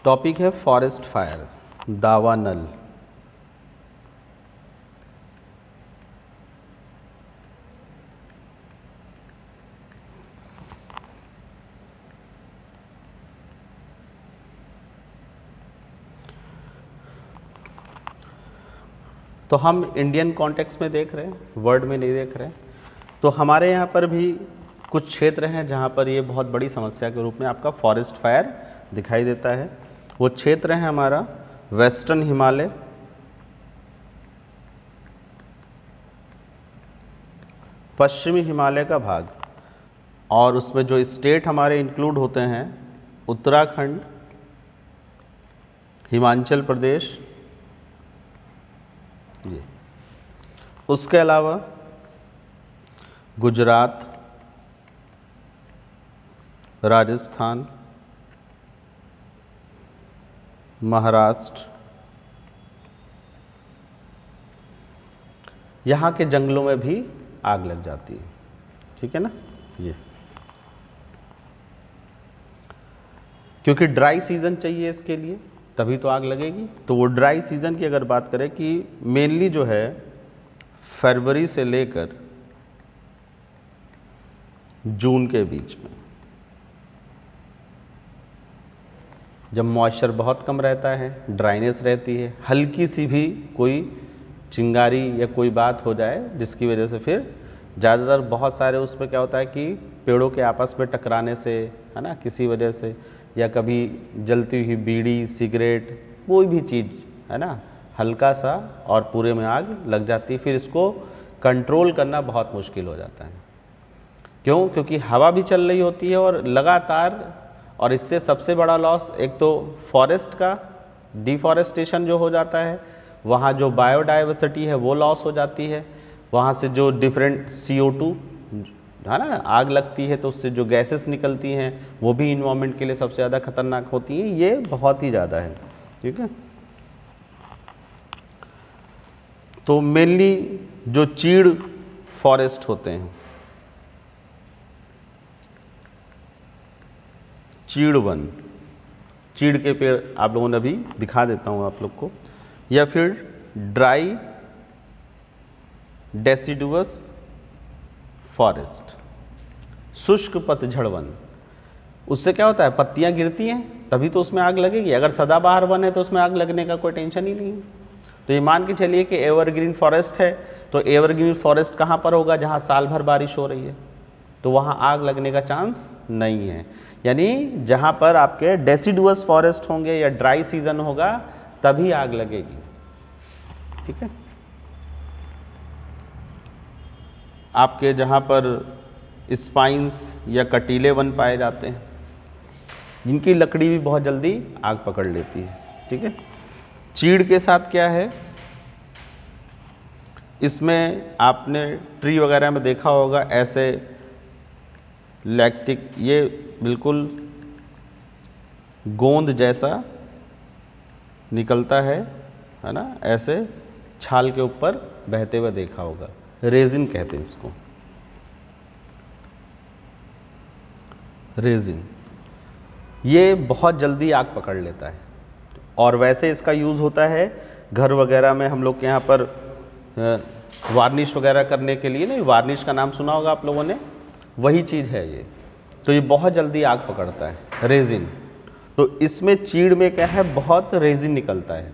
Topic है forest fire, दावानल। तो हम इंडियन कॉन्टेक्स्ट में देख रहे हैं, वर्ल्ड में नहीं देख रहे हैं। तो हमारे यहाँ पर भी कुछ क्षेत्र हैं जहाँ पर ये बहुत बड़ी समस्या के रूप में आपका फॉरेस्ट फायर दिखाई देता है। वो क्षेत्र है हमारा वेस्टर्न हिमालय, पश्चिमी हिमालय का भाग, और उसमें जो स्टेट हमारे इंक्लूड होते हैं उत्तराखंड, हिमाचल प्रदेश, ये उसके अलावा गुजरात, राजस्थान, महाराष्ट्र, यहाँ के जंगलों में भी आग लग जाती है। ठीक है ना, ये क्योंकि ड्राई सीजन चाहिए इसके लिए, तभी तो आग लगेगी। तो वो ड्राई सीजन की अगर बात करें कि मेनली जो है फरवरी से लेकर जून के बीच में, जब मॉइस्चर बहुत कम रहता है, ड्राइनेस रहती है, हल्की सी भी कोई चिंगारी या कोई बात हो जाए जिसकी वजह से फिर ज़्यादातर बहुत सारे उसमें क्या होता है कि पेड़ों के आपस में टकराने से, है ना, किसी वजह से, या कभी जलती हुई बीड़ी, सिगरेट, कोई भी चीज़, है ना, हल्का सा और पूरे में आग लग जाती है। फिर इसको कंट्रोल करना बहुत मुश्किल हो जाता है। क्यों? क्योंकि हवा भी चल रही होती है और लगातार, और इससे सबसे बड़ा लॉस एक तो फॉरेस्ट का डिफॉरेस्टेशन जो हो जाता है, वहाँ जो बायोडाइवर्सिटी है वो लॉस हो जाती है, वहाँ से जो डिफरेंट CO2, है ना, आग लगती है तो उससे जो गैसेस निकलती हैं वो भी इन्वायरमेंट के लिए सबसे ज़्यादा खतरनाक होती हैं। ये बहुत ही ज़्यादा है। ठीक है, तो मेनली जो चीड़ फॉरेस्ट होते हैं, चीड़ वन, चीड़ के पेड़ आप लोगों ने अभी दिखा देता हूँ आप लोग को, या फिर ड्राई डेसिडुअस फॉरेस्ट, शुष्क पतझड़ वन। उससे क्या होता है, पत्तियां गिरती हैं तभी तो उसमें आग लगेगी। अगर सदाबहार वन है तो उसमें आग लगने का कोई टेंशन ही नहीं है। तो ये मान के चलिए कि एवरग्रीन फॉरेस्ट है, तो एवरग्रीन फॉरेस्ट कहाँ पर होगा, जहाँ साल भर बारिश हो रही है, तो वहाँ आग लगने का चांस नहीं है। यानी जहाँ पर आपके डेसिडुअस फॉरेस्ट होंगे या ड्राई सीजन होगा तभी आग लगेगी। ठीक है, आपके जहाँ पर स्पाइंस या कटीले वन पाए जाते हैं, जिनकी लकड़ी भी बहुत जल्दी आग पकड़ लेती है। ठीक है, चीड़ के साथ क्या है, इसमें आपने ट्री वगैरह में देखा होगा ऐसे लैक्टिक, ये बिल्कुल गोंद जैसा निकलता है ना, ऐसे छाल के ऊपर बहते हुए देखा होगा, रेजिन कहते हैं इसको, रेजिन। ये बहुत जल्दी आग पकड़ लेता है और वैसे इसका यूज़ होता है घर वगैरह में। हम लोग के यहाँ पर वार्निश वगैरह करने के लिए, नहीं, वार्निश का नाम सुना होगा आप लोगों ने, वही चीज़ है ये। तो ये बहुत जल्दी आग पकड़ता है, रेजिन। तो इसमें चीड़ में क्या है, बहुत रेजिन निकलता है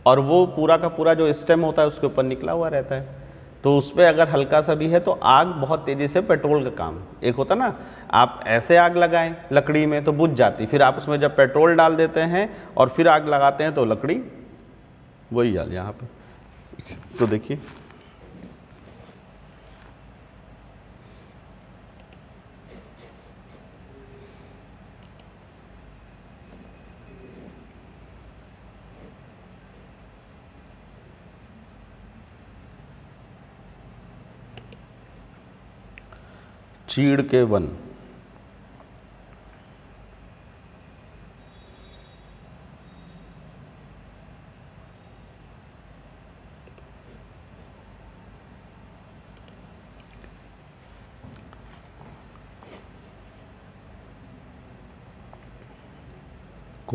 और वो पूरा का पूरा जो स्टेम होता है उसके ऊपर निकला हुआ रहता है। तो उस पर अगर हल्का सा भी है तो आग बहुत तेज़ी से, पेट्रोल का काम, एक होता ना, आप ऐसे आग लगाएं लकड़ी में तो बुझ जाती, फिर आप उसमें जब पेट्रोल डाल देते हैं और फिर आग लगाते हैं तो लकड़ी वही हाल यहाँ पे। तो देखिए, चीड़ के वन,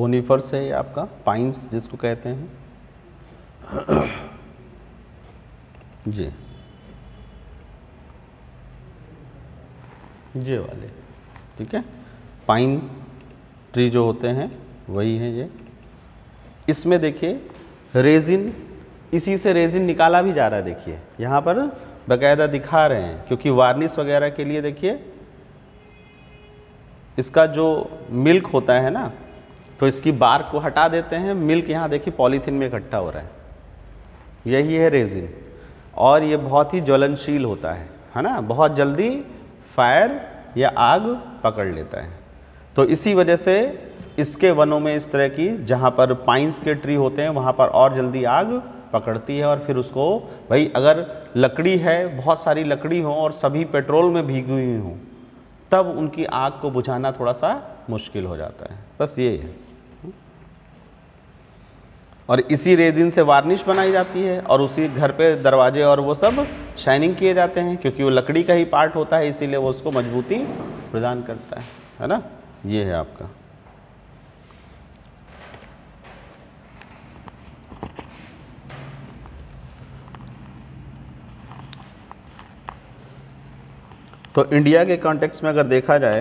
कोनिफर्स है ये आपका, पाइन्स जिसको कहते हैं जी, ये वाले, ठीक है, पाइन ट्री जो होते हैं वही है ये। इसमें देखिए रेजिन, इसी से रेजिन निकाला भी जा रहा है, देखिए यहाँ पर बकायदा दिखा रहे हैं, क्योंकि वार्निश वगैरह के लिए देखिए इसका जो मिल्क होता है ना, तो इसकी बार को हटा देते हैं, मिल्क यहाँ देखिए पॉलीथीन में इकट्ठा हो रहा है, यही है रेजिन। और ये बहुत ही ज्वलनशील होता है ना, बहुत जल्दी फायर या आग पकड़ लेता है। तो इसी वजह से इसके वनों में इस तरह की, जहाँ पर पाइन्स के ट्री होते हैं वहाँ पर और जल्दी आग पकड़ती है, और फिर उसको, भाई अगर लकड़ी है, बहुत सारी लकड़ी हो और सभी पेट्रोल में भीगी हुई हो, तब उनकी आग को बुझाना थोड़ा सा मुश्किल हो जाता है, बस ये है। और इसी रेजिन से वार्निश बनाई जाती है, और उसी घर पे दरवाजे और वो सब शाइनिंग किए जाते हैं, क्योंकि वो लकड़ी का ही पार्ट होता है, इसीलिए वो उसको मजबूती प्रदान करता है ना। ये है आपका। तो इंडिया के कॉन्टेक्स्ट में अगर देखा जाए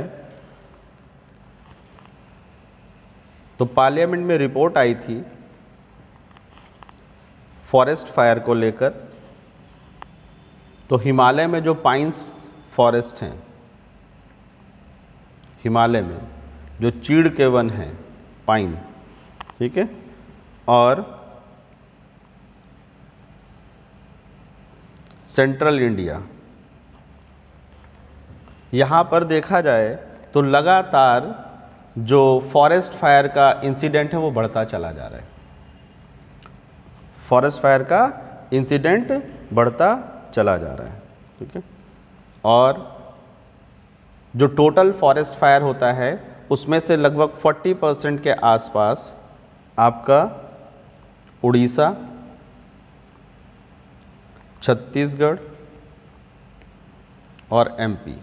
तो पार्लियामेंट में रिपोर्ट आई थी फॉरेस्ट फायर को लेकर। तो हिमालय में जो पाइन्स फॉरेस्ट हैं, हिमालय में जो चीड़ के वन हैं, पाइन, ठीक है, और सेंट्रल इंडिया, यहाँ पर देखा जाए तो लगातार जो फॉरेस्ट फायर का इंसिडेंट है वो बढ़ता चला जा रहा है। फॉरेस्ट फायर का इंसिडेंट बढ़ता चला जा रहा है, ठीक है। और जो टोटल फॉरेस्ट फायर होता है उसमें से लगभग 40% के आसपास आपका उड़ीसा, छत्तीसगढ़ और एमपी,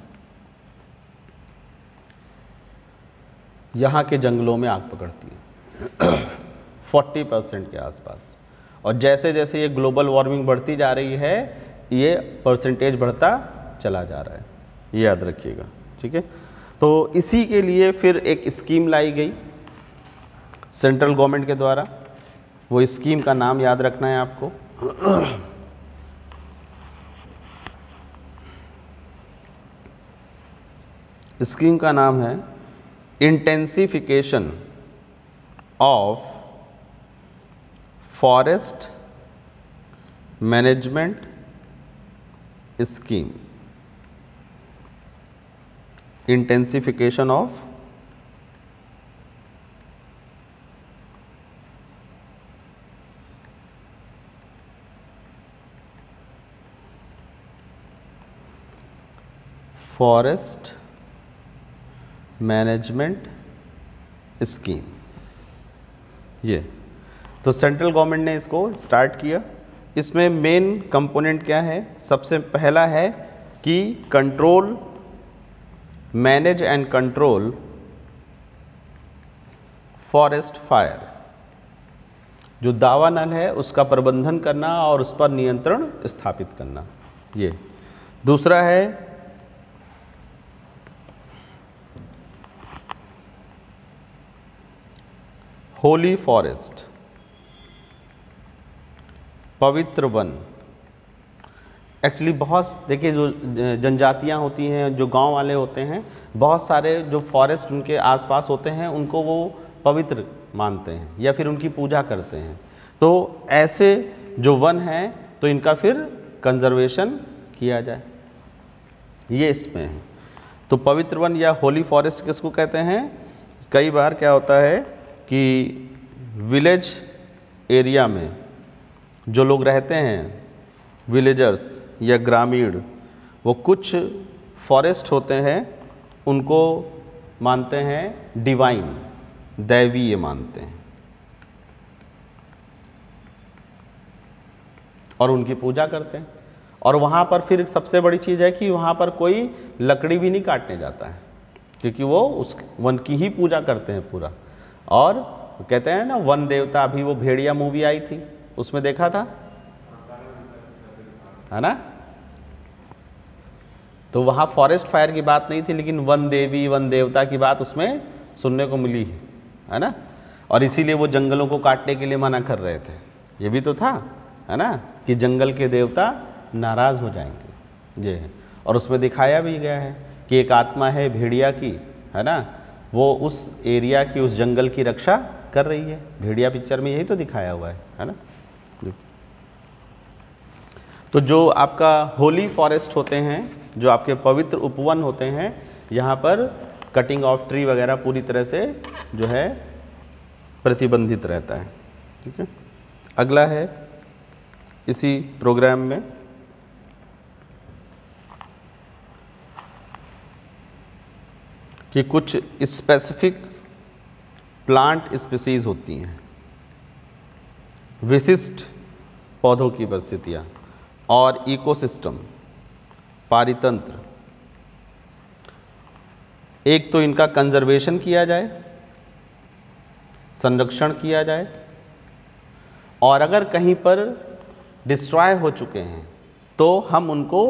यहाँ के जंगलों में आग पकड़ती है 40% के आसपास। और जैसे जैसे ये ग्लोबल वार्मिंग बढ़ती जा रही है, ये परसेंटेज बढ़ता चला जा रहा है, ये याद रखिएगा, ठीक है। तो इसी के लिए फिर एक स्कीम लाई गई सेंट्रल गवर्नमेंट के द्वारा। वो स्कीम का नाम याद रखना है आपको, स्कीम का नाम है intensification of forest management scheme. Intensification of forest management scheme, ये तो सेंट्रल गवर्नमेंट ने इसको स्टार्ट किया। इसमें मेन कंपोनेंट क्या है? सबसे पहला है कि control, manage and control forest fire, जो दावानल है उसका प्रबंधन करना और उस पर नियंत्रण स्थापित करना, ये। दूसरा है होली फॉरेस्ट, पवित्र वन। एक्चुअली बहुत, देखिए, जो जनजातियां होती हैं, जो गांव वाले होते हैं, बहुत सारे जो फॉरेस्ट उनके आसपास होते हैं उनको वो पवित्र मानते हैं या फिर उनकी पूजा करते हैं। तो ऐसे जो वन हैं तो इनका फिर कंजर्वेशन किया जाए, ये इसमें है। तो पवित्र वन या होली फॉरेस्ट किसको कहते हैं? कई बार क्या होता है कि विलेज एरिया में जो लोग रहते हैं, विलेजर्स या ग्रामीण, वो कुछ फॉरेस्ट होते हैं उनको मानते हैं डिवाइन, दैवीय मानते हैं और उनकी पूजा करते हैं। और वहाँ पर फिर सबसे बड़ी चीज़ है कि वहाँ पर कोई लकड़ी भी नहीं काटने जाता है, क्योंकि वो उस वन की ही पूजा करते हैं पूरा। और कहते हैं ना वन देवता, अभी वो भेड़िया मूवी आई थी उसमें देखा था, है ना। तो वहाँ फॉरेस्ट फायर की बात नहीं थी, लेकिन वन देवी वन देवता की बात उसमें सुनने को मिली है ना। और इसीलिए वो जंगलों को काटने के लिए मना कर रहे थे, ये भी तो था, है ना, कि जंगल के देवता नाराज़ हो जाएंगे, ये है। और उसमें दिखाया भी गया है कि एक आत्मा है भेड़िया की, है ना, वो उस एरिया की, उस जंगल की रक्षा कर रही है। भेड़िया पिक्चर में यही तो दिखाया हुआ है ना। तो जो आपका होली फॉरेस्ट होते हैं, जो आपके पवित्र उपवन होते हैं, यहाँ पर कटिंग ऑफ ट्री वगैरह पूरी तरह से जो है प्रतिबंधित रहता है। ठीक है, अगला है इसी प्रोग्राम में कि कुछ स्पेसिफिक प्लांट स्पीसीज होती हैं, विशिष्ट पौधों की परिस्थितियाँ और इकोसिस्टम, पारितंत्र। एक तो इनका कंजर्वेशन किया जाए, संरक्षण किया जाए, और अगर कहीं पर डिस्ट्रॉय हो चुके हैं तो हम उनको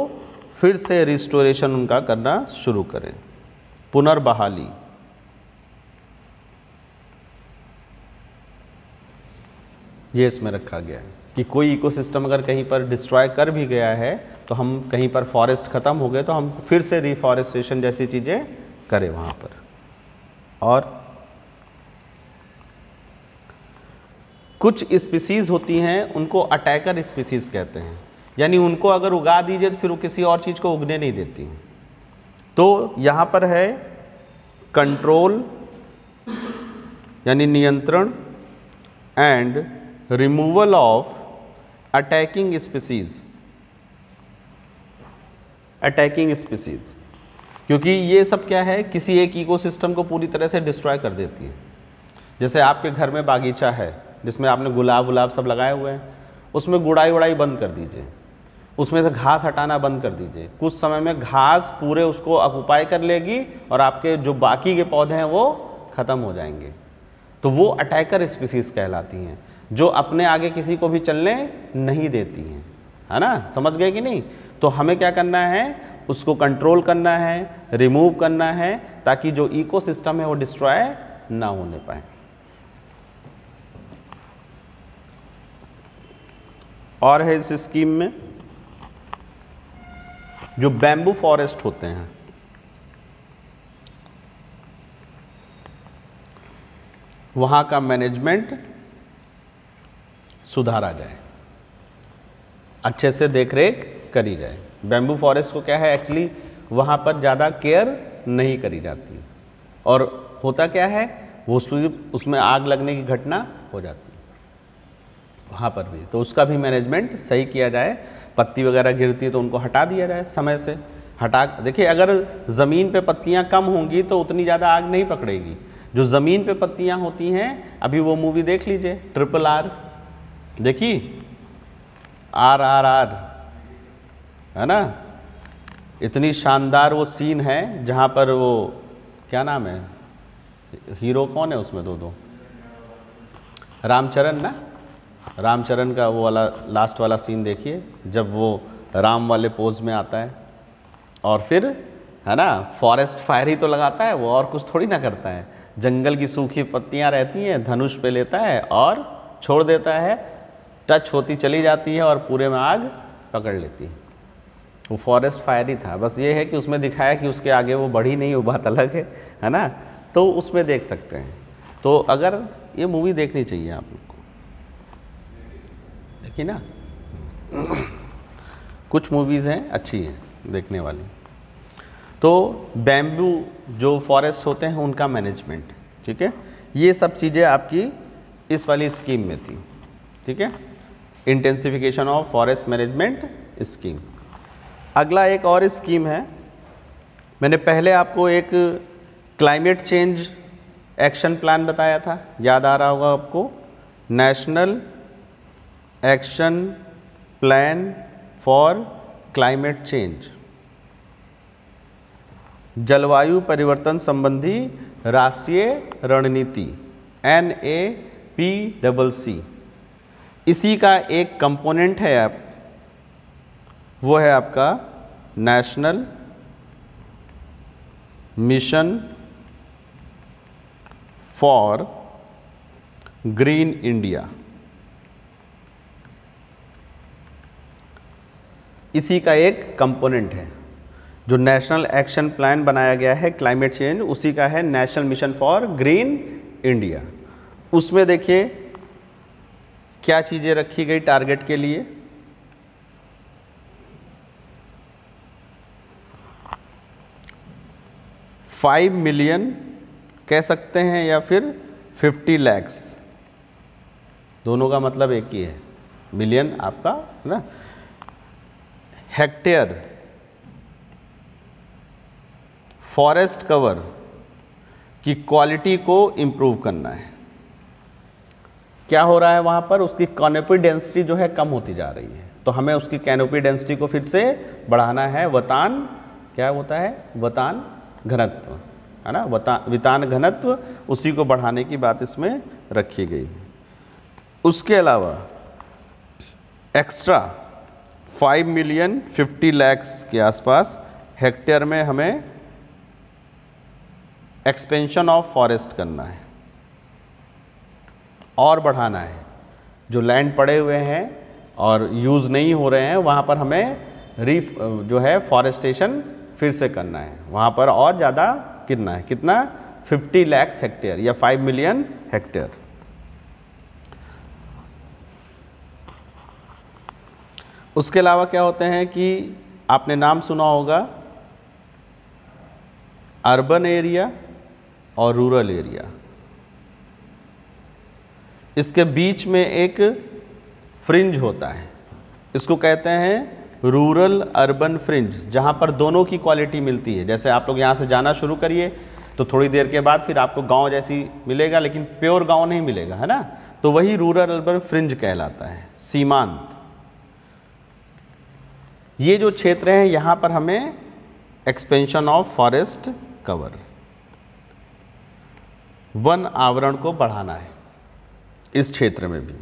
फिर से रिस्टोरेशन उनका करना शुरू करें, पुनर्बहाली। ये इसमें रखा गया है कि कोई इकोसिस्टम अगर कहीं पर डिस्ट्रॉय कर भी गया है तो हम कहीं पर फॉरेस्ट ख़त्म हो गए तो हम फिर से रिफॉरेस्टेशन जैसी चीज़ें करें वहाँ पर। और कुछ स्पीसीज़ होती हैं उनको अटैकर स्पीसीज़ कहते हैं, यानी उनको अगर उगा दीजिए तो फिर वो किसी और चीज़ को उगने नहीं देती हैं। तो यहाँ पर है कंट्रोल यानी नियंत्रण and removal of attacking species, attacking species, क्योंकि ये सब क्या है, किसी एक इकोसिस्टम को पूरी तरह से डिस्ट्रॉय कर देती है। जैसे आपके घर में बागीचा है जिसमें आपने गुलाब गुलाब सब लगाए हुए हैं, उसमें गुड़ाई उड़ाई बंद कर दीजिए, उसमें से घास हटाना बंद कर दीजिए। कुछ समय में घास पूरे उसको ऑक्युपाई कर लेगी और आपके जो बाकी के पौधे हैं वो ख़त्म हो जाएंगे। तो वो अटैकर स्पीसीज कहलाती हैं, जो अपने आगे किसी को भी चलने नहीं देती हैं, है ना। समझ गए कि नहीं। तो हमें क्या करना है, उसको कंट्रोल करना है, रिमूव करना है, ताकि जो इकोसिस्टम है वो डिस्ट्रॉय ना होने पाए। और है इस स्कीम में जो बैम्बू फॉरेस्ट होते हैं, वहाँ का मैनेजमेंट सुधारा जाए, अच्छे से देखरेख करी जाए। बैम्बू फॉरेस्ट को क्या है, एक्चुअली वहाँ पर ज़्यादा केयर नहीं करी जाती, और होता क्या है, वो उसमें आग लगने की घटना हो जाती है वहाँ पर भी। तो उसका भी मैनेजमेंट सही किया जाए। पत्ती वगैरह गिरती है तो उनको हटा दिया जाए, समय से हटा। देखिए, अगर ज़मीन पे पत्तियाँ कम होंगी तो उतनी ज़्यादा आग नहीं पकड़ेगी। जो ज़मीन पे पत्तियाँ होती हैं, अभी वो मूवी देख लीजिए RRR, देखी RRR, है ना। इतनी शानदार वो सीन है जहाँ पर वो क्या नाम है, हीरो कौन है उसमें, दो रामचरण ना, रामचरण का वो वाला लास्ट वाला सीन देखिए, जब वो राम वाले पोज में आता है और फिर, है ना, फॉरेस्ट फायर ही तो लगाता है वो, और कुछ थोड़ी ना करता है। जंगल की सूखी पत्तियां रहती हैं, धनुष पे लेता है और छोड़ देता है, टच होती चली जाती है और पूरे में आग पकड़ लेती है। वो फॉरेस्ट फायर ही था। बस ये है कि उसमें दिखाया कि उसके आगे वो बढ़ी नहीं, वो बात अलग है ना। तो उसमें देख सकते हैं। तो अगर ये मूवी देखनी चाहिए आप लोग को, देखिए ना, कुछ मूवीज़ हैं अच्छी हैं देखने वाली। तो बैम्बू जो फॉरेस्ट होते हैं उनका मैनेजमेंट, ठीक है, ये सब चीज़ें आपकी इस वाली स्कीम में थी, ठीक है, intensification of forest management scheme. अगला एक और स्कीम है, मैंने पहले आपको एक क्लाइमेट चेंज एक्शन प्लान बताया था, याद आ रहा होगा आपको, national action plan for climate change, जलवायु परिवर्तन संबंधी राष्ट्रीय रणनीति, NAPCC, इसी का एक कंपोनेंट है आप, वो है आपका national mission for green India. इसी का एक कंपोनेंट है जो नेशनल एक्शन प्लान बनाया गया है क्लाइमेट चेंज, उसी का है national mission for green India. उसमें देखिए क्या चीज़ें रखी गई टारगेट के लिए। $5 मिलियन कह सकते हैं या फिर 50 लाख, दोनों का मतलब एक ही है, मिलियन आपका है ना, हेक्टेयर फॉरेस्ट कवर की क्वालिटी को इम्प्रूव करना है। क्या हो रहा है वहाँ पर, उसकी कैनोपी डेंसिटी जो है कम होती जा रही है, तो हमें उसकी कैनोपी डेंसिटी को फिर से बढ़ाना है। वतान क्या होता है, वतान घनत्व है ना, वितान घनत्व, उसी को बढ़ाने की बात इसमें रखी गई है। उसके अलावा एक्स्ट्रा 5 मिलियन 50 लाख के आसपास हेक्टेयर में हमें एक्सपेंशन ऑफ फॉरेस्ट करना है और बढ़ाना है। जो लैंड पड़े हुए हैं और यूज़ नहीं हो रहे हैं वहाँ पर हमें जो है फॉरेस्टेशन फिर से करना है, वहाँ पर और ज़्यादा कितना है, कितना 50 लाख हेक्टेयर या 5 मिलियन हेक्टेयर। उसके अलावा क्या होते हैं कि आपने नाम सुना होगा अर्बन एरिया और रूरल एरिया, इसके बीच में एक फ्रिंज होता है, इसको कहते हैं रूरल अर्बन फ्रिंज, जहाँ पर दोनों की क्वालिटी मिलती है। जैसे आप लोग यहाँ से जाना शुरू करिए तो थोड़ी देर के बाद फिर आपको गांव जैसी मिलेगा, लेकिन प्योर गांव नहीं मिलेगा, है ना, तो वही रूरल अर्बन फ्रिंज कहलाता है, सीमांत। ये जो क्षेत्र है यहाँ पर हमें expansion of forest cover, one आवरण को बढ़ाना है इस क्षेत्र में भी,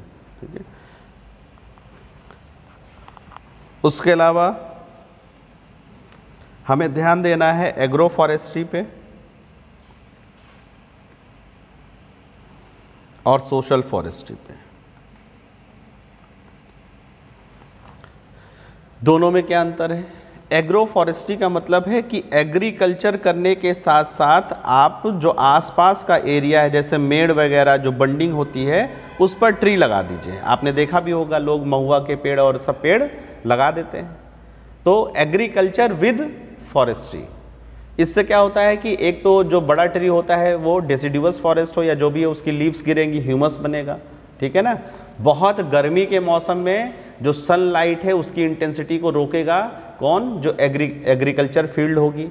ठीक है। उसके अलावा हमें ध्यान देना है एग्रो फॉरेस्ट्री पे और सोशल फॉरेस्ट्री पे। दोनों में क्या अंतर है? एग्रो फॉरेस्ट्री का मतलब है कि एग्रीकल्चर करने के साथ साथ आप जो आसपास का एरिया है, जैसे मेड़ वगैरह जो बंडिंग होती है, उस पर ट्री लगा दीजिए। आपने देखा भी होगा लोग महुआ के पेड़ और सब पेड़ लगा देते हैं। तो एग्रीकल्चर विद फॉरेस्ट्री, इससे क्या होता है कि एक तो जो बड़ा ट्री होता है वो डेसिडुअस फॉरेस्ट हो या जो भी है, उसकी लीव्स गिरेंगी, ह्यूमस बनेगा, ठीक है ना। बहुत गर्मी के मौसम में जो सनलाइट है उसकी इंटेंसिटी को रोकेगा कौन? जो एग्रीकल्चर फील्ड होगी।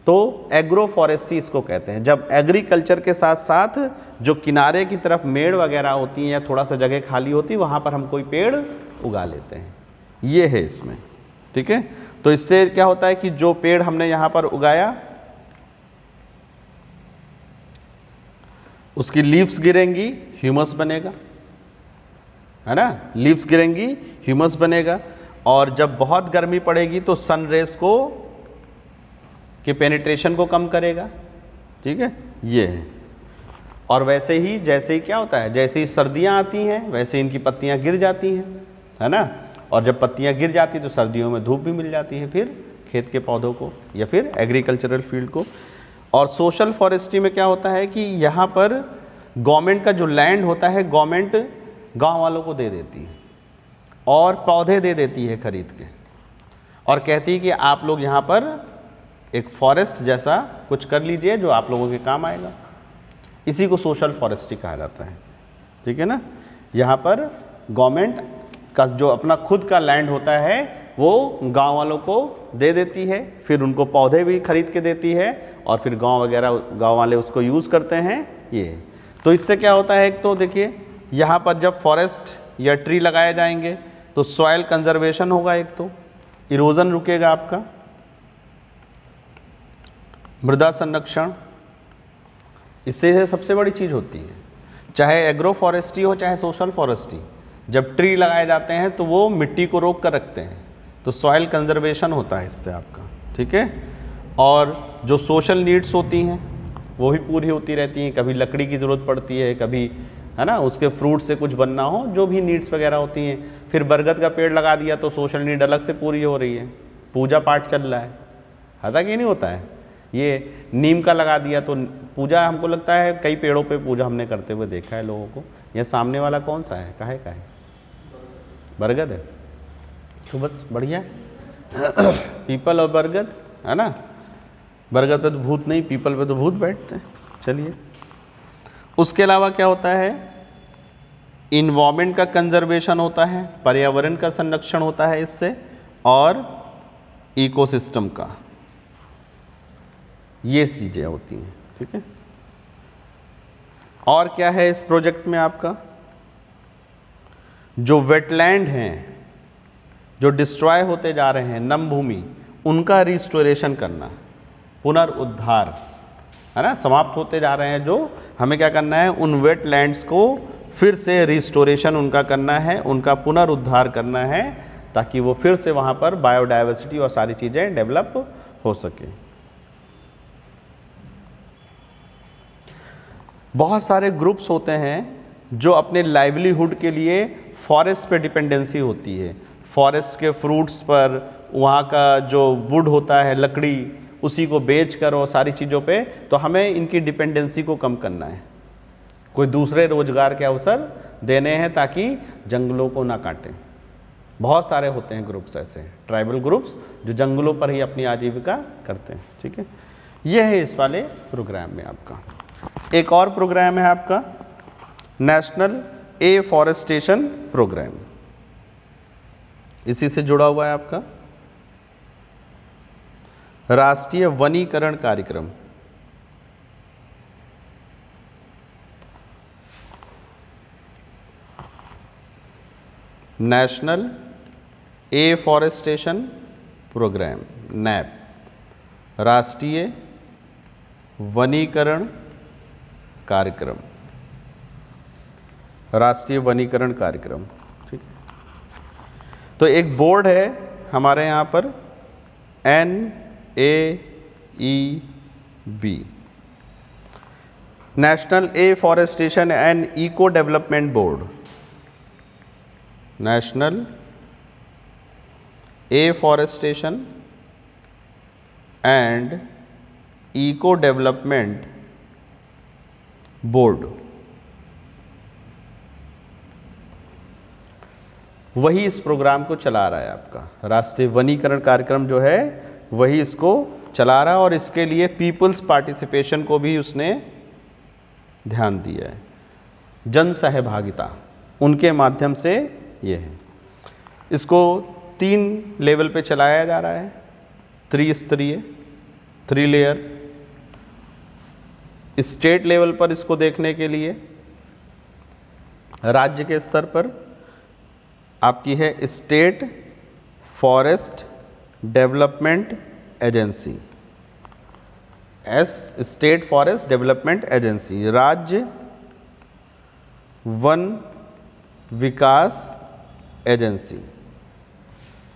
तो एग्रो फॉरेस्ट्री इसको कहते हैं, जब एग्रीकल्चर के साथ साथ जो किनारे की तरफ मेड़ वगैरह होती हैं या थोड़ा सा जगह खाली होती है, वहाँ पर हम कोई पेड़ उगा लेते हैं। ये है इसमें, ठीक है। तो इससे क्या होता है कि जो पेड़ हमने यहाँ पर उगाया उसकी लीव्स गिरेंगी, ह्यूमस बनेगा, है ना, लीव्स गिरेंगी, ह्यूमस बनेगा। और जब बहुत गर्मी पड़ेगी तो सन रेज को के पेनिट्रेशन को कम करेगा, ठीक है, ये है। और वैसे ही जैसे ही क्या होता है, जैसे ही सर्दियां आती हैं वैसे इनकी पत्तियां गिर जाती हैं, है ना। और जब पत्तियां गिर जाती हैं तो सर्दियों में धूप भी मिल जाती है फिर खेत के पौधों को या फिर एग्रीकल्चरल फील्ड को। और सोशल फॉरेस्ट्री में क्या होता है कि यहाँ पर गवर्नमेंट का जो लैंड होता है, गवर्नमेंट गांव वालों को दे देती है और पौधे दे देती है खरीद के, और कहती है कि आप लोग यहाँ पर एक फॉरेस्ट जैसा कुछ कर लीजिए जो आप लोगों के काम आएगा। इसी को सोशल फॉरेस्ट्री कहा जाता है, ठीक है ना। यहाँ पर गवर्नमेंट का जो अपना खुद का लैंड होता है वो गांव वालों को दे देती है, फिर उनको पौधे भी खरीद के देती है और फिर गांव वाले उसको यूज़ करते हैं। ये तो इससे क्या होता है, एक तो देखिए यहाँ पर जब फॉरेस्ट या ट्री लगाए जाएंगे तो सॉइल कंजर्वेशन होगा, एक तो इरोजन रुकेगा आपका, मृदा संरक्षण, इससे सबसे बड़ी चीज़ होती है। चाहे एग्रो फॉरेस्ट्री हो चाहे सोशल फॉरेस्ट्री, जब ट्री लगाए जाते हैं तो वो मिट्टी को रोक कर रखते हैं, तो सॉइल कंजर्वेशन होता है इससे आपका, ठीक है। और जो सोशल नीड्स होती हैं वो भी पूरी होती रहती हैं, कभी लकड़ी की ज़रूरत पड़ती है, कभी है ना उसके फ्रूट से कुछ बनना हो, जो भी नीड्स वगैरह होती हैं। फिर बरगद का पेड़ लगा दिया तो सोशल नीड अलग से पूरी हो रही है, पूजा पाठ चल रहा है, होता कि नहीं होता है। ये नीम का लगा दिया तो पूजा, हमको लगता है कई पेड़ों पे पूजा हमने करते हुए देखा है लोगों को। ये सामने वाला कौन सा है, काहे का है, बरगद है, तो बस बढ़िया है। पीपल और बरगद है ना, बरगद पे तो भूत नहीं, पीपल पे तो भूत बैठते हैं। चलिए, उसके अलावा क्या होता है, इन्वायरमेंट का कंजर्वेशन होता है, पर्यावरण का संरक्षण होता है इससे, और इकोसिस्टम का, ये चीजें होती हैं, ठीक है। और क्या है इस प्रोजेक्ट में आपका, जो वेटलैंड हैं जो डिस्ट्रॉय होते जा रहे हैं, नम भूमि, उनका रिस्टोरेशन करना, पुनर्उद्धार, है ना, समाप्त होते जा रहे हैं जो, हमें क्या करना है, उन वेटलैंड्स को फिर से रिस्टोरेशन उनका करना है, उनका पुनरुद्धार करना है, ताकि वो फिर से वहाँ पर बायोडाइवर्सिटी और सारी चीज़ें डेवलप हो सके। बहुत सारे ग्रुप्स होते हैं जो अपने लाइवलीहुड के लिए फॉरेस्ट पे डिपेंडेंसी होती है, फॉरेस्ट के फ्रूट्स पर, वहाँ का जो वुड होता है, लकड़ी, उसी को बेच कर और सारी चीज़ों पे, तो हमें इनकी डिपेंडेंसी को कम करना है, कोई दूसरे रोजगार के अवसर देने हैं ताकि जंगलों को ना काटें। बहुत सारे होते हैं ग्रुप्स ऐसे, ट्राइबल ग्रुप्स जो जंगलों पर ही अपनी आजीविका करते हैं, ठीक है। यह है इस वाले प्रोग्राम में आपका। एक और प्रोग्राम है आपका नेशनल एफॉरेस्टेशन प्रोग्राम, इसी से जुड़ा हुआ है आपका राष्ट्रीय वनीकरण कार्यक्रम। नेशनल एफॉरेस्टेशन प्रोग्राम, नैप, राष्ट्रीय वनीकरण कार्यक्रम, राष्ट्रीय वनीकरण कार्यक्रम, ठीक है। तो एक बोर्ड है हमारे यहाँ पर, NAEB, national afforestation and eco development board, national afforestation and eco development board, वही इस प्रोग्राम को चला रहा है आपका। राष्ट्रीय वनीकरण कार्यक्रम जो है वही इसको चला रहा है, और इसके लिए पीपल्स पार्टिसिपेशन को भी उसने ध्यान दिया है, जन सहभागिता, उनके माध्यम से ये है। इसको 3 लेवल पे चलाया जा रहा है, त्रिस्तरीय, 3 लेयर। स्टेट लेवल पर इसको देखने के लिए राज्य के स्तर पर आपकी है state forest development agency, state forest development agency, राज्य वन विकास एजेंसी,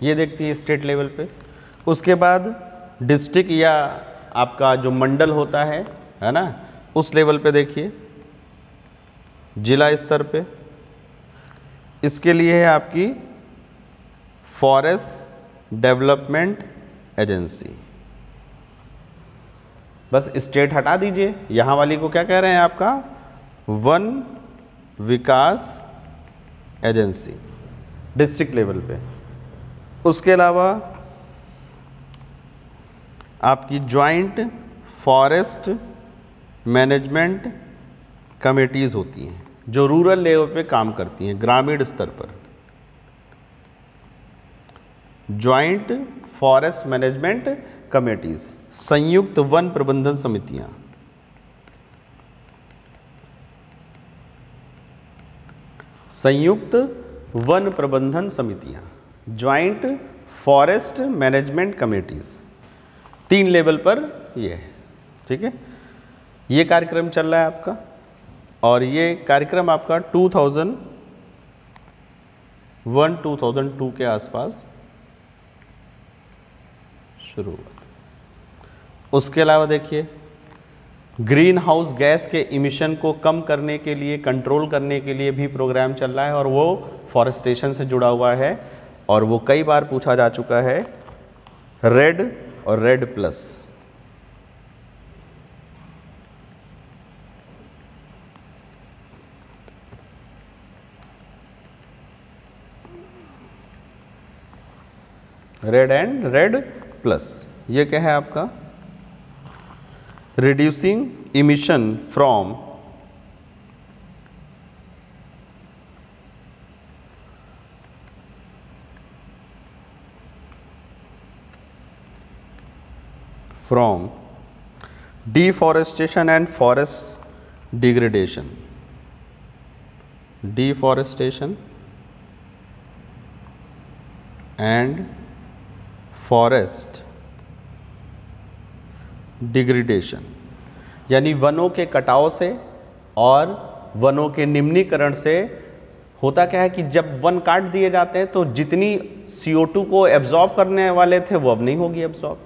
ये देखती है स्टेट लेवल पे। उसके बाद डिस्ट्रिक्ट या आपका जो मंडल होता है ना, उस लेवल पे देखिए, जिला स्तर पे, इसके लिए है आपकी फॉरेस्ट डेवलपमेंट एजेंसी। बस स्टेट हटा दीजिए, यहाँ वाली को क्या कह रहे हैं आपका, वन विकास एजेंसी, डिस्ट्रिक्ट लेवल पे। उसके अलावा आपकी ज्वाइंट फॉरेस्ट मैनेजमेंट कमेटीज़ होती हैं जो रूरल लेवल पे काम करती हैं, ग्रामीण स्तर पर। ज्वाइंट फॉरेस्ट मैनेजमेंट कमेटीज, संयुक्त वन प्रबंधन समितियां, संयुक्त वन प्रबंधन समितियां, joint forest management committees, 3 level पर ये है, ठीक है। ये कार्यक्रम चल रहा है आपका। और ये कार्यक्रम आपका 2001-2002 के आसपास शुरू हुआ। उसके अलावा देखिए, ग्रीन हाउस गैस के इमिशन को कम करने के लिए, कंट्रोल करने के लिए भी प्रोग्राम चल रहा है और वो फॉरेस्टेशन से जुड़ा हुआ है और वो कई बार पूछा जा चुका है। रेड और red plus, red and red plus, ये क्या है आपका? Reducing emission from deforestation and forest degradation, deforestation and forest degradation, यानी वनों के कटाव से और वनों के निम्नीकरण से होता क्या है कि जब वन काट दिए जाते हैं तो जितनी CO2 को एब्जॉर्ब करने वाले थे वो अब नहीं होगी एब्जॉर्ब,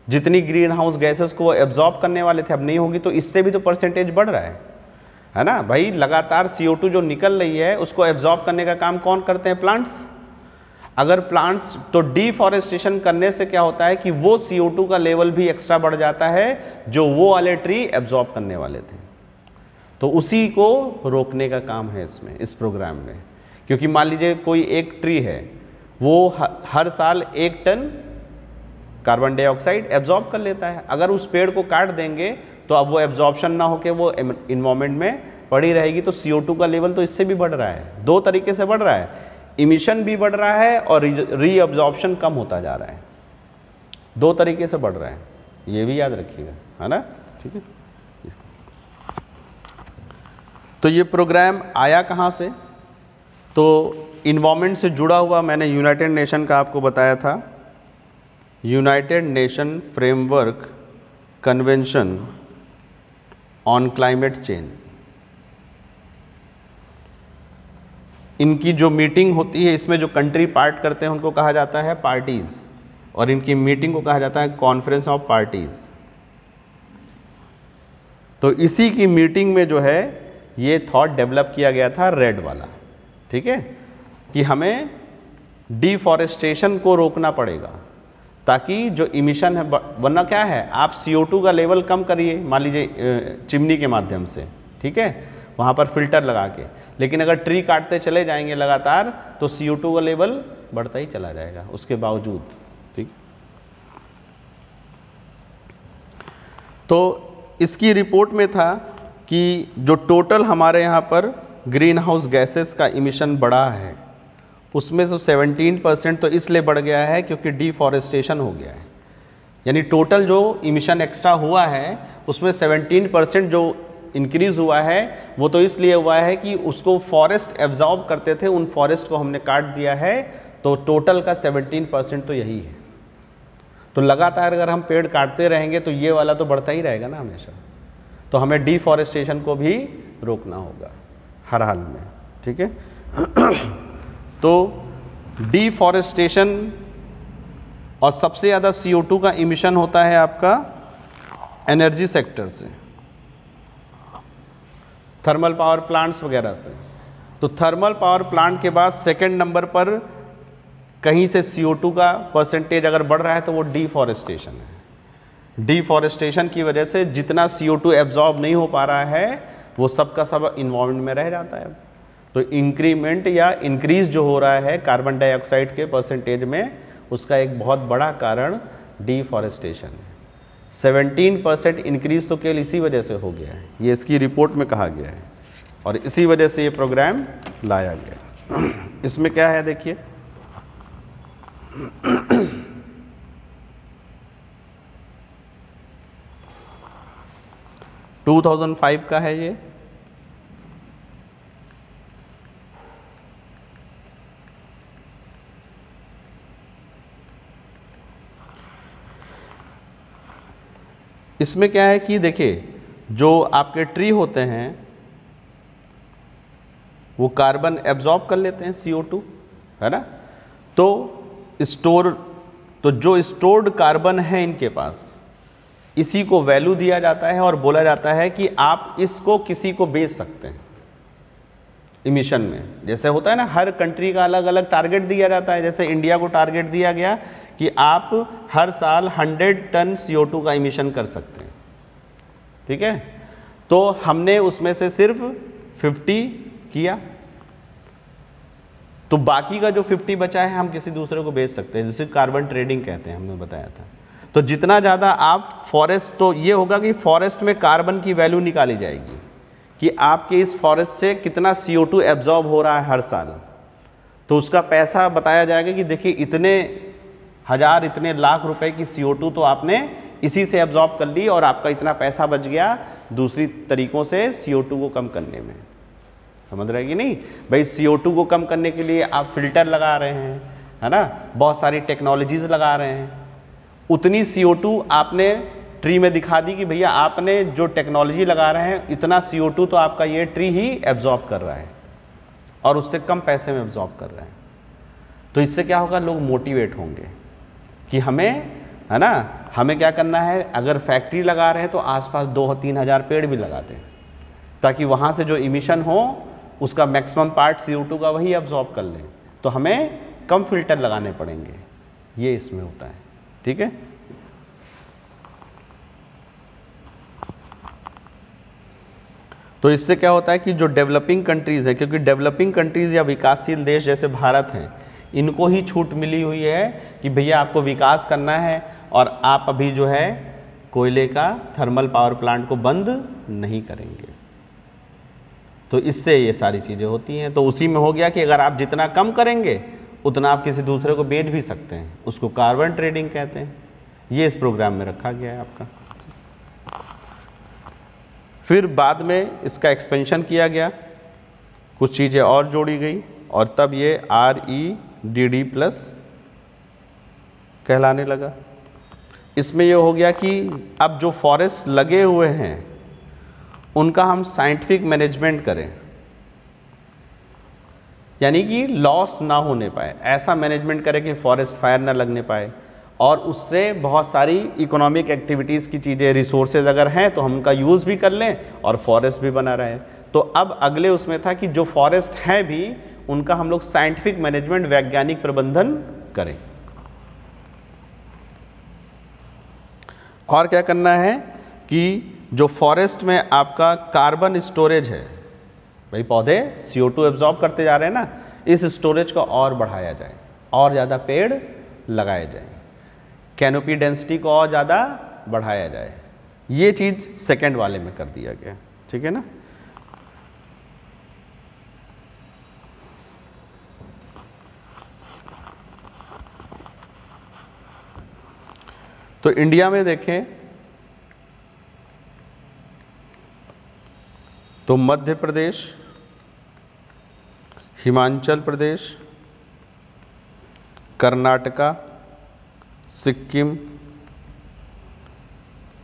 जितनी ग्रीन हाउस गैसेस को एब्जॉर्ब करने वाले थे अब नहीं होगी, तो इससे भी तो परसेंटेज बढ़ रहा है ना भाई। लगातार CO2 जो निकल रही है उसको एब्जॉर्ब करने का काम कौन करते हैं? प्लांट्स। अगर प्लांट्स, तो डिफॉरेस्टेशन करने से क्या होता है कि वो CO2 का लेवल भी एक्स्ट्रा बढ़ जाता है जो वो वाले ट्री एब्जॉर्ब करने वाले थे, तो उसी को रोकने का काम है इसमें, इस प्रोग्राम में। क्योंकि मान लीजिए कोई एक ट्री है, वो हर साल 1 टन कार्बन डाइऑक्साइड एब्जॉर्ब कर लेता है, अगर उस पेड़ को काट देंगे तो अब वो एब्जॉर्प्शन ना होकर वो इन्वायरमेंट में पड़ी रहेगी, तो CO2 का लेवल तो इससे भी बढ़ रहा है। 2 तरीके से बढ़ रहा है, इमिशन भी बढ़ रहा है और रीअब्जॉर्प्शन कम होता जा रहा है, 2 तरीके से बढ़ रहा है, ये भी याद रखिएगा, है ना। ठीक है, तो ये प्रोग्राम आया कहाँ से? तो इन्वायरमेंट से जुड़ा हुआ, मैंने यूनाइटेड नेशन का आपको बताया था, United nation framework convention on climate change. इनकी जो मीटिंग होती है, इसमें जो कंट्री पार्ट करते हैं उनको कहा जाता है पार्टीज, और इनकी मीटिंग को कहा जाता है कॉन्फ्रेंस ऑफ पार्टीज। तो इसी की मीटिंग में जो है ये थॉट डेवलप किया गया था, रेड वाला, ठीक है, कि हमें डिफॉरेस्टेशन को रोकना पड़ेगा ताकि जो इमिशन है, वरना क्या है, आप CO2 का लेवल कम करिए, मान लीजिए चिमनी के माध्यम से, ठीक है, वहाँ पर फिल्टर लगा के, लेकिन अगर ट्री काटते चले जाएंगे लगातार तो CO2 का लेवल बढ़ता ही चला जाएगा उसके बावजूद। ठीक, तो इसकी रिपोर्ट में था कि जो टोटल हमारे यहाँ पर ग्रीन हाउस गैसेस का इमिशन बढ़ा है उसमें से 17% तो इसलिए बढ़ गया है क्योंकि डिफॉरेस्टेशन हो गया है, यानी टोटल जो इमिशन एक्स्ट्रा हुआ है उसमें 17% जो इंक्रीज हुआ है वो तो इसलिए हुआ है कि उसको फॉरेस्ट एब्जॉर्ब करते थे, उन फॉरेस्ट को हमने काट दिया है, तो टोटल का 17% तो यही है। तो लगातार अगर हम पेड़ काटते रहेंगे तो ये वाला तो बढ़ता ही रहेगा ना हमेशा, तो हमें डिफॉरेस्टेशन को भी रोकना होगा हर हाल में। ठीक है, तो डिफॉरेस्टेशन और सबसे ज़्यादा CO2 का इमिशन होता है आपका एनर्जी सेक्टर से, थर्मल पावर प्लांट्स वगैरह से। तो थर्मल पावर प्लांट के बाद सेकंड नंबर पर कहीं से CO2 का परसेंटेज अगर बढ़ रहा है तो वो डिफॉरेस्टेशन है। डिफॉरेस्टेशन की वजह से जितना CO2 एब्जॉर्ब नहीं हो पा रहा है वो सब का सब इन्वायरमेंट में रह जाता है। तो इंक्रीमेंट या इंक्रीज जो हो रहा है कार्बन डाइऑक्साइड के परसेंटेज में, उसका एक बहुत बड़ा कारण डिफॉरेस्टेशन है। 17% इंक्रीज तो केवल इसी वजह से हो गया है, ये इसकी रिपोर्ट में कहा गया है, और इसी वजह से ये प्रोग्राम लाया गया। इसमें क्या है देखिए, टू 2005 का है ये, इसमें क्या है कि देखिए जो आपके ट्री होते हैं वो कार्बन एब्जॉर्ब कर लेते हैं CO2, है ना। तो जो स्टोर्ड कार्बन है इनके पास, इसी को वैल्यू दिया जाता है और बोला जाता है कि आप इसको किसी को बेच सकते हैं इमिशन में। जैसे होता है ना, हर कंट्री का अलग अलग टारगेट दिया जाता है। जैसे इंडिया को टारगेट दिया गया कि आप हर साल 100 टन CO2 का इमिशन कर सकते हैं, ठीक है। तो हमने उसमें से सिर्फ 50 किया, तो बाकी का जो 50 बचा है हम किसी दूसरे को बेच सकते हैं, जिसे कार्बन ट्रेडिंग कहते हैं, हमने बताया था। तो जितना ज़्यादा आप फॉरेस्ट, तो ये होगा कि फॉरेस्ट में कार्बन की वैल्यू निकाली जाएगी कि आपके इस फॉरेस्ट से कितना CO2 एब्जॉर्ब हो रहा है हर साल। तो उसका पैसा बताया जाएगा कि देखिए इतने हज़ार, इतने लाख रुपए की CO2 तो आपने इसी से एब्जॉर्ब कर ली और आपका इतना पैसा बच गया दूसरी तरीकों से CO2 को कम करने में। समझ रहे कि नहीं भाई, CO2 को कम करने के लिए आप फिल्टर लगा रहे हैं, है ना, बहुत सारी टेक्नोलॉजीज लगा रहे हैं। उतनी CO2 आपने ट्री में दिखा दी कि भैया आपने जो टेक्नोलॉजी लगा रहे हैं इतना CO2 तो आपका ये ट्री ही एब्जॉर्ब कर रहा है और उससे कम पैसे में एब्जॉर्ब कर रहा है। तो इससे क्या होगा, लोग मोटिवेट होंगे कि हमें, है ना, हमें क्या करना है। अगर फैक्ट्री लगा रहे हैं तो आसपास 2-3 हज़ार पेड़ भी लगा दें, ताकि वहाँ से जो इमिशन हो उसका मैक्सिमम पार्ट CO2 का वही एब्जॉर्ब कर लें। तो हमें कम फिल्टर लगाने पड़ेंगे, ये इसमें होता है, ठीक है। तो इससे क्या होता है कि जो डेवलपिंग कंट्रीज़ है, क्योंकि डेवलपिंग कंट्रीज़ या विकासशील देश जैसे भारत हैं, इनको ही छूट मिली हुई है कि भैया आपको विकास करना है और आप अभी जो है कोयले का थर्मल पावर प्लांट को बंद नहीं करेंगे। तो इससे ये सारी चीज़ें होती हैं। तो उसी में हो गया कि अगर आप जितना कम करेंगे उतना आप किसी दूसरे को बेच भी सकते हैं, उसको कार्बन ट्रेडिंग कहते हैं। ये इस प्रोग्राम में रखा गया है आपका। फिर बाद में इसका एक्सपेंशन किया गया, कुछ चीज़ें और जोड़ी गई और तब ये REDD+ कहलाने लगा। इसमें ये हो गया कि अब जो फॉरेस्ट लगे हुए हैं उनका हम साइंटिफिक मैनेजमेंट करें, यानी कि लॉस ना होने पाए, ऐसा मैनेजमेंट करें कि फॉरेस्ट फायर ना लगने पाए और उससे बहुत सारी इकोनॉमिक एक्टिविटीज़ की चीज़ें, रिसोर्सेज अगर हैं तो हम उनका यूज़ भी कर लें और फॉरेस्ट भी बना रहे। तो अब अगले उसमें था कि जो फॉरेस्ट हैं भी उनका हम लोग साइंटिफिक मैनेजमेंट, वैज्ञानिक प्रबंधन करें। और क्या करना है कि जो फॉरेस्ट में आपका कार्बन स्टोरेज है, भाई पौधे CO2 एब्जॉर्ब करते जा रहे हैं ना, इस स्टोरेज को और बढ़ाया जाए और ज़्यादा पेड़ लगाए जाए, कैनोपी डेंसिटी को और ज़्यादा बढ़ाया जाए। ये चीज़ सेकेंड वाले में कर दिया गया, ठीक है ना। तो इंडिया में देखें तो मध्य प्रदेश, हिमाचल प्रदेश, कर्नाटका, सिक्किम,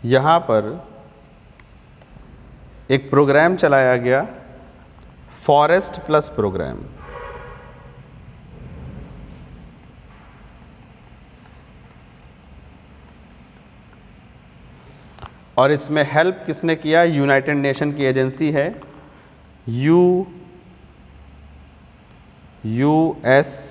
यहाँ पर एक प्रोग्राम चलाया गया, फॉरेस्ट प्लस प्रोग्राम। और इसमें हेल्प किसने किया, यूनाइटेड नेशन की एजेंसी है USAID,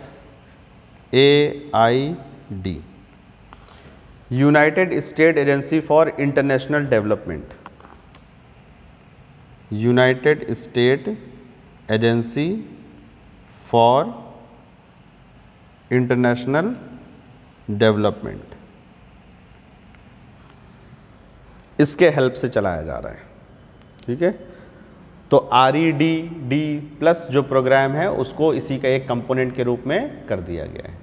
United state agency for international development, United state agency for international development, इसके हेल्प से चलाया जा रहा है, ठीक है। तो REDD+ जो प्रोग्राम है उसको इसी का एक कंपोनेंट के रूप में कर दिया गया है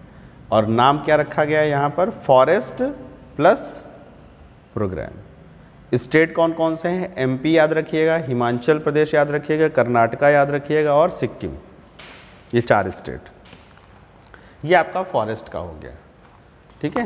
और नाम क्या रखा गया है यहाँ पर, फॉरेस्ट प्लस प्रोग्राम। स्टेट कौन कौन से हैं, MP याद रखिएगा, हिमाचल प्रदेश याद रखिएगा, कर्नाटका याद रखिएगा और सिक्किम, ये 4 स्टेट। ये आपका फॉरेस्ट का हो गया, ठीक है।